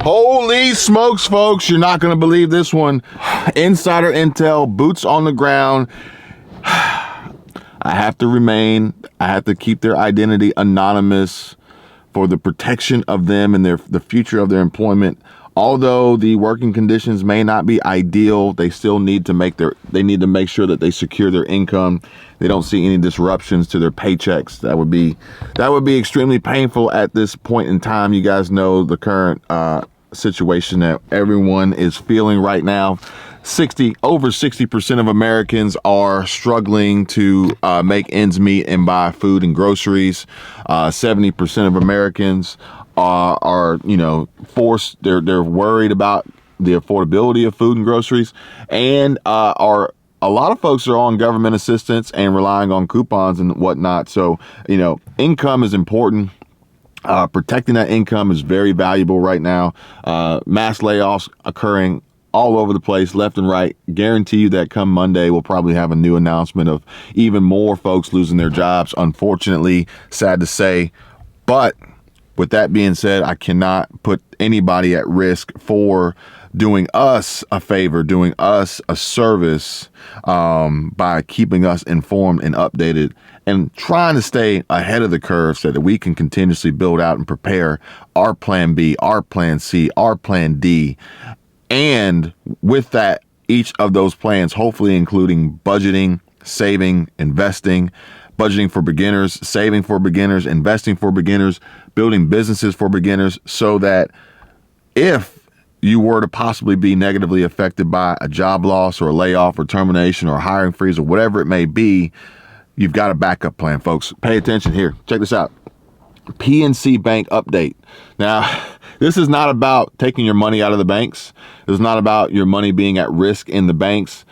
Holy smokes, folks. You're not going to believe this one. Insider intel, boots on the ground. I have to keep their identity anonymous for the protection of them and the future of their employment. Although the working conditions may not be ideal, they still need to make sure that they secure their income. They don't see any disruptions to their paychecks. That would be extremely painful at this point in time. You guys know the current situation that everyone is feeling right now. Over 60% of Americans are struggling to make ends meet and buy food and groceries. 70% of Americans are forced. They're worried about the affordability of food and groceries, and a lot of folks are on government assistance and relying on coupons and whatnot. So income is important. Protecting that income is very valuable right now. Mass layoffs occurring all over the place, left and right. Guarantee you that come Monday, we'll probably have a new announcement of even more folks losing their jobs. Unfortunately, sad to say. But with that being said, I cannot put anybody at risk for doing us a favor, doing us a service by keeping us informed and updated and trying to stay ahead of the curve so that we can continuously build out and prepare our plan B, our plan C, our plan D. And with that, each of those plans, hopefully including budgeting, saving, investing, budgeting for beginners, saving for beginners, investing for beginners, building businesses for beginners, so that if you were to possibly be negatively affected by a job loss or a layoff or termination or a hiring freeze or whatever it may be, you've got a backup plan, folks. Pay attention here. Check this out. PNC Bank update. Now, this is not about taking your money out of the banks. This is not about your money being at risk in the banks.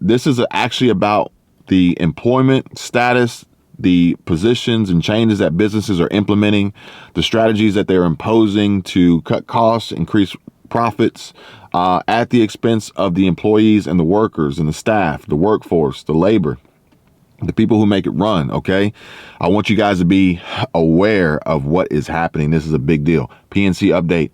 This is actually about the employment status, the positions and changes that businesses are implementing, the strategies that they're imposing to cut costs, increase profits at the expense of the employees and the workers and the staff, the workforce, the labor, the people who make it run. Okay. I want you guys to be aware of what is happening. This is a big deal. PNC update.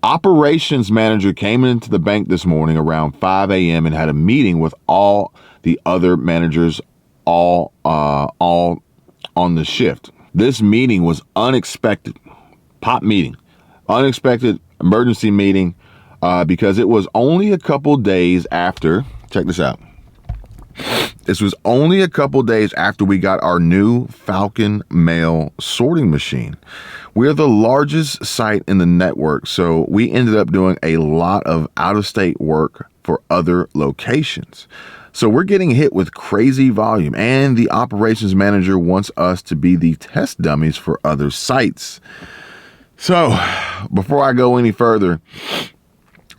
Operations manager came into the bank this morning around 5 a.m. and had a meeting with all the other managers, all on the shift. This meeting was unexpected. Pop meeting, unexpected emergency meeting, because it was only a couple days after. Check this out. This was only a couple days after we got our new Falcon mail sorting machine. We're the largest site in the network, so we ended up doing a lot of out-of-state work for other locations. So we're getting hit with crazy volume, and the operations manager wants us to be the test dummies for other sites. So before I go any further,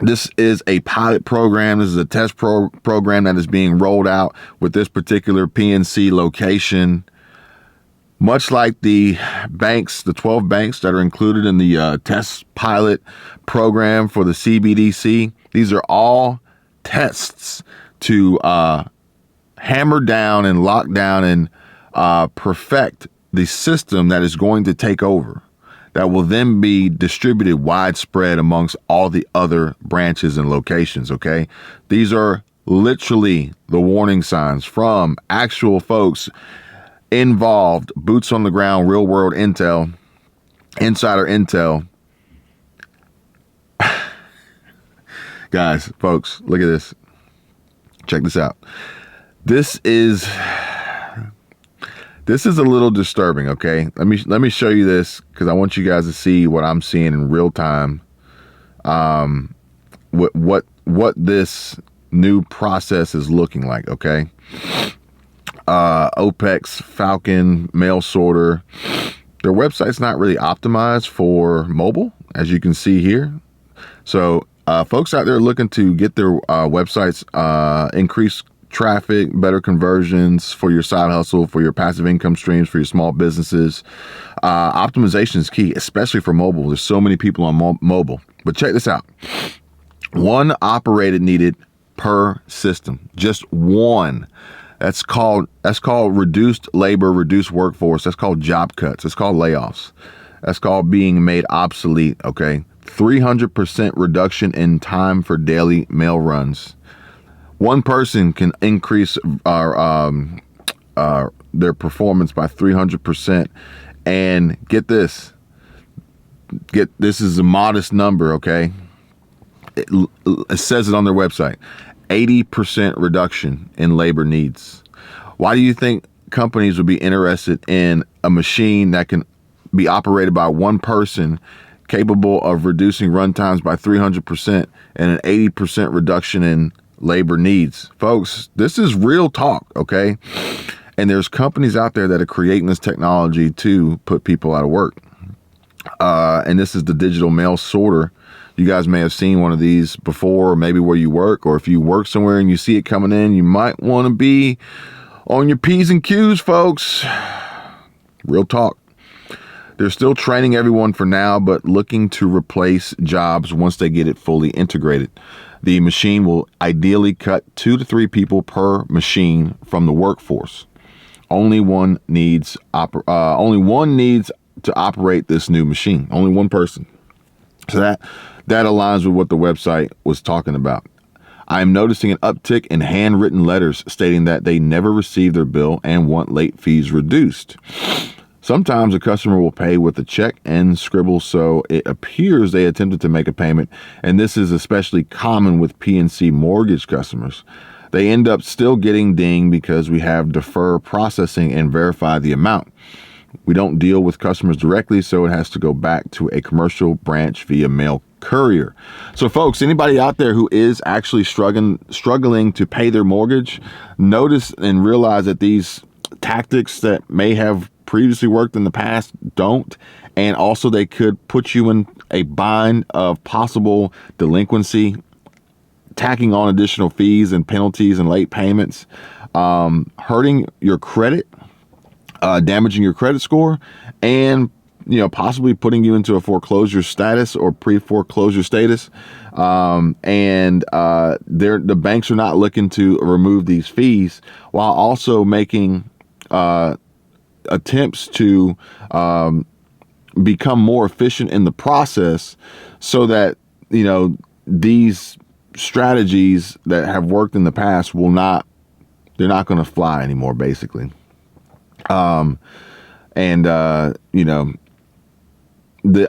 this is a pilot program. This is a test program that is being rolled out with this particular PNC location. Much like the banks, the 12 banks that are included in the test pilot program for the CBDC, these are all tests to hammer down and lock down and perfect the system that is going to take over, that will then be distributed widespread amongst all the other branches and locations. Okay. These are literally the warning signs from actual folks involved, boots on the ground, real world intel, insider intel. Guys, folks, look at this. Check this out. This is a little disturbing. Okay. Let me show you this, because I want you guys to see what I'm seeing in real time. What this new process is looking like. Okay. OPEX Falcon mail sorter. Their website's not really optimized for mobile, as you can see here. So folks out there looking to get their websites increase traffic, better conversions for your side hustle, for your passive income streams, for your small businesses. Optimization is key, especially for mobile. There's so many people on mobile. But check this out. One operator needed per system. Just one. That's called reduced labor, reduced workforce. That's called job cuts. That's called layoffs. That's called being made obsolete. Okay. 300% reduction in time for daily mail runs. One person can increase their performance by 300%. And get this is a modest number, okay? It says it on their website. 80% reduction in labor needs. Why do you think companies would be interested in a machine that can be operated by one person, capable of reducing run times by 300% and an 80% reduction in labor needs? Folks, this is real talk, okay? And there's companies out there that are creating this technology to put people out of work. And this is the digital mail sorter. You guys may have seen one of these before, or maybe where you work, or if you work somewhere and you see it coming in, you might want to be on your P's and Q's, folks. Real talk. They're still training everyone for now, but looking to replace jobs once they get it fully integrated. The machine will ideally cut 2 to 3 people per machine from the workforce. Only one needs to operate this new machine. Only one person. So that aligns with what the website was talking about. I am noticing an uptick in handwritten letters stating that they never received their bill and want late fees reduced. Sometimes a customer will pay with a check and scribble, so it appears they attempted to make a payment, and this is especially common with PNC mortgage customers. They end up still getting dinged because we have defer processing and verify the amount. We don't deal with customers directly, so it has to go back to a commercial branch via mail courier. So folks, anybody out there who is actually struggling to pay their mortgage, notice and realize that these tactics that may have previously worked in the past don't, and also they could put you in a bind of possible delinquency, tacking on additional fees and penalties and late payments, hurting your credit, damaging your credit score, and possibly putting you into a foreclosure status or pre-foreclosure status. The banks are not looking to remove these fees, while also making attempts to become more efficient in the process, so that these strategies that have worked in the past they're not going to fly anymore, basically. The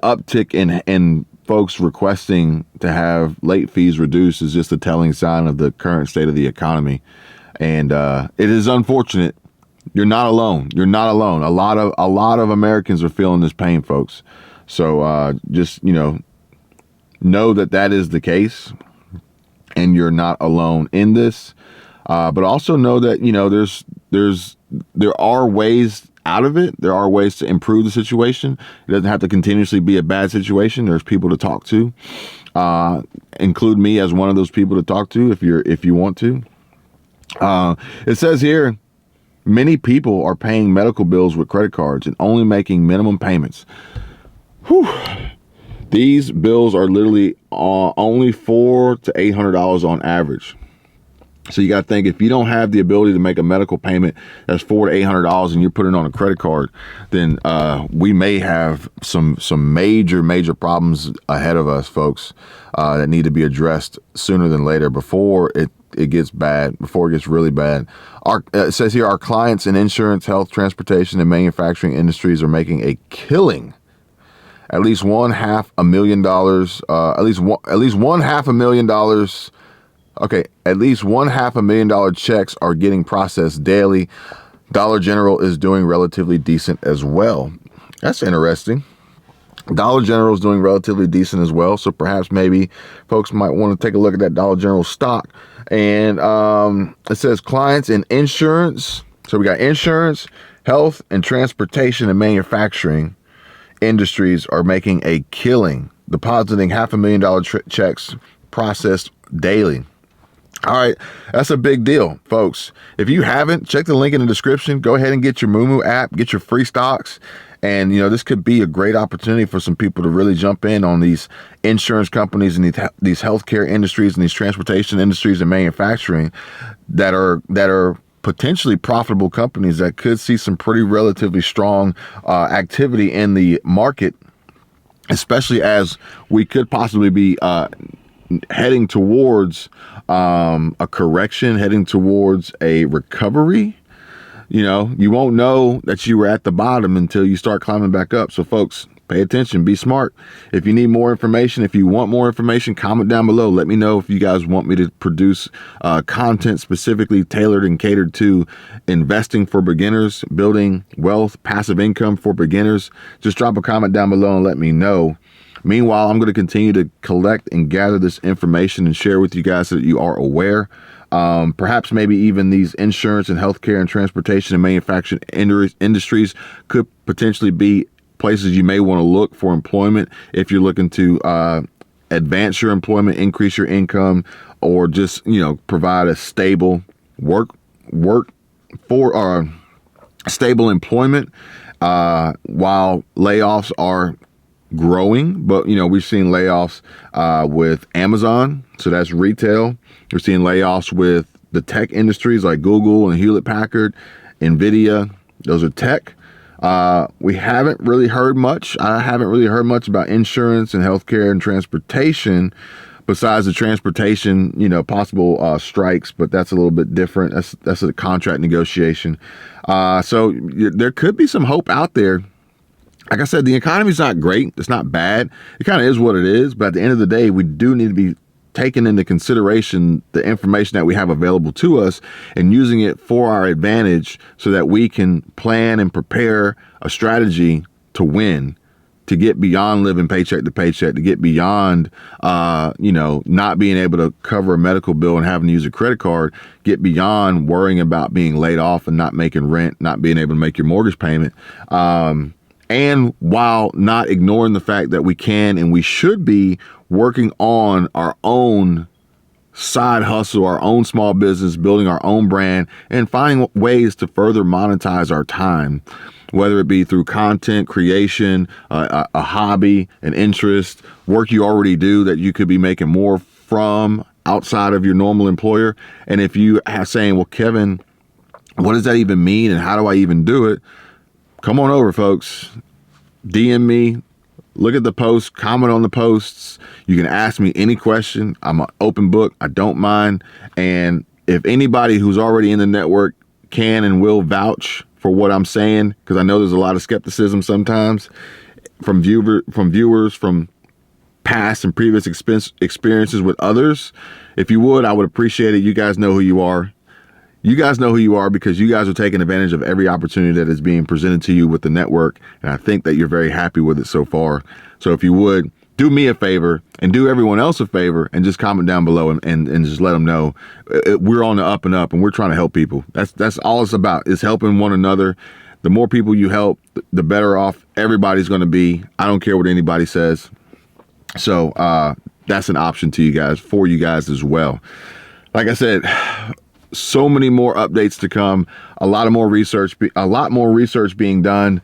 uptick in folks requesting to have late fees reduced is just a telling sign of the current state of the economy. And it is unfortunate. You're not alone. You're not alone. A lot of Americans are feeling this pain, folks. So just know that is the case, and you're not alone in this. But also know that there are ways out of it. There are ways to improve the situation. It doesn't have to continuously be a bad situation. There's people to talk to. Include me as one of those people to talk to if you want to. It says here, many people are paying medical bills with credit cards and only making minimum payments. Whew. These bills are literally only $400 to $800 on average. So you got to think, if you don't have the ability to make a medical payment that's $400 to $800 and you're putting it on a credit card, then we may have some major problems ahead of us, folks, that need to be addressed sooner than later, before it gets bad, before it gets really bad. It says here, our clients in insurance, health, transportation, and manufacturing industries are making a killing. At least $500,000 checks are getting processed daily. Dollar General is doing relatively decent as well. That's interesting. Dollar General is doing relatively decent as well. So perhaps maybe folks might want to take a look at that Dollar General stock. And it says clients in insurance. So we got insurance, health, and transportation and manufacturing industries are making a killing, depositing $500,000 checks processed daily. All right, that's a big deal, folks. If you haven't, check the link in the description. Go ahead and get your Moomoo app, get your free stocks. And, this could be a great opportunity for some people to really jump in on these insurance companies and these healthcare industries and these transportation industries and manufacturing that are potentially profitable companies that could see some pretty relatively strong activity in the market especially as we could possibly be heading towards a correction, heading towards a recovery. You won't know that you were at the bottom until you start climbing back up. So folks, pay attention, be smart. If you need more information, if you want more information, comment down below. Let me know if you guys want me to produce content specifically tailored and catered to investing for beginners, building wealth, passive income for beginners. Just drop a comment down below and let me know. Meanwhile, I'm going to continue to collect and gather this information and share with you guys so that you are aware. Perhaps maybe even these insurance and healthcare and transportation and manufacturing industries could potentially be places you may want to look for employment if you're looking to advance your employment, increase your income, or just provide a stable stable employment while layoffs are growing. But we've seen layoffs with Amazon, so that's retail. We're seeing layoffs with the tech industries like Google and Hewlett Packard, Nvidia. Those are tech. We haven't really heard much. I haven't really heard much about insurance and healthcare and transportation, besides the transportation, possible strikes, but that's a little bit different. That's a contract negotiation. So there could be some hope out there. Like I said, the economy's not great. It's not bad. It kind of is what it is. But at the end of the day, we do need to be taking into consideration the information that we have available to us and using it for our advantage so that we can plan and prepare a strategy to win, to get beyond living paycheck to paycheck, to get beyond, not being able to cover a medical bill and having to use a credit card, get beyond worrying about being laid off and not making rent, not being able to make your mortgage payment. And while not ignoring the fact that we can and we should be working on our own side hustle, our own small business, building our own brand, and finding ways to further monetize our time, whether it be through content creation, a hobby, an interest, work you already do that you could be making more from outside of your normal employer. And if you are saying, well, Kevin, what does that even mean? And how do I even do it? Come on over, folks. DM me, look at the posts, comment on the posts. You can ask me any question. I'm an open book. I don't mind. And if anybody who's already in the network can and will vouch for what I'm saying, because I know there's a lot of skepticism sometimes from viewers, from past and previous experiences with others. If you would, I would appreciate it. You guys know who you are. You guys know who you are because you guys are taking advantage of every opportunity that is being presented to you with the network. And I think that you're very happy with it so far. So if you would, do me a favor and do everyone else a favor and just comment down below and just let them know we're on the up and up and we're trying to help people. That's all it's about, is helping one another. The more people you help, the better off everybody's going to be. I don't care what anybody says. So that's an option to you guys, for you guys as well. Like I said, so many more updates to come. A lot more research being done.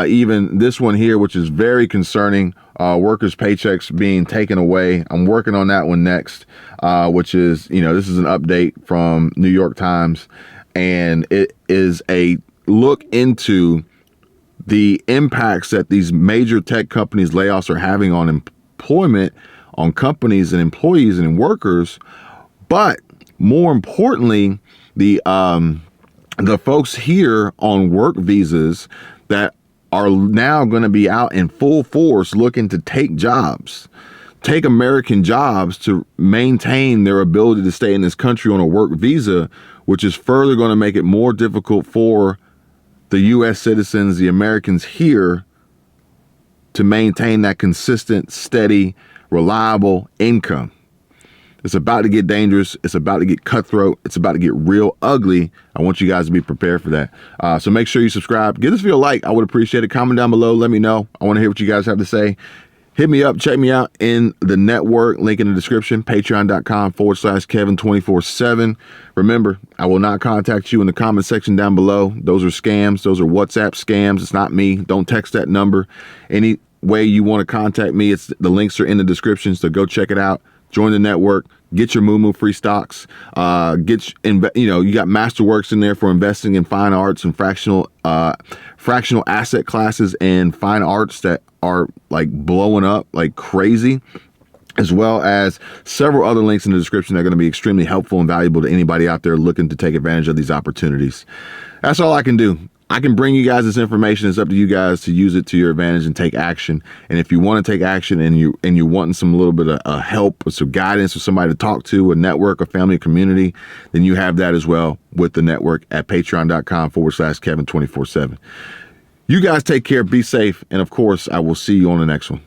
Even this one here, which is very concerning, workers' paychecks being taken away. I'm working on that one next, which is, this is an update from New York Times, and it is a look into the impacts that these major tech companies layoffs are having on employment, on companies and employees and workers. But more importantly, the folks here on work visas that are now going to be out in full force looking to take American jobs to maintain their ability to stay in this country on a work visa, which is further going to make it more difficult for the U.S. citizens, the Americans here, to maintain that consistent, steady, reliable income. It's about to get dangerous. It's about to get cutthroat. It's about to get real ugly. I want you guys to be prepared for that. So make sure you subscribe. Give this video a like. I would appreciate it. Comment down below. Let me know. I want to hear what you guys have to say. Hit me up. Check me out in the network. Link in the description. Patreon.com/Kevin247. Remember, I will not contact you in the comment section down below. Those are scams. Those are WhatsApp scams. It's not me. Don't text that number. Any way you want to contact me, the links are in the description. So go check it out. Join the network, get your Moo free stocks, you got Masterworks in there for investing in fine arts and fractional asset classes and fine arts that are like blowing up like crazy, as well as several other links in the description that are going to be extremely helpful and valuable to anybody out there looking to take advantage of these opportunities. That's all I can do. I can bring you guys this information. It's up to you guys to use it to your advantage and take action. And if you want to take action and you're wanting some little bit of help or some guidance or somebody to talk to, a network, a family, a community, then you have that as well with the network at patreon.com/Kevin 24/7. You guys take care, be safe, and of course, I will see you on the next one.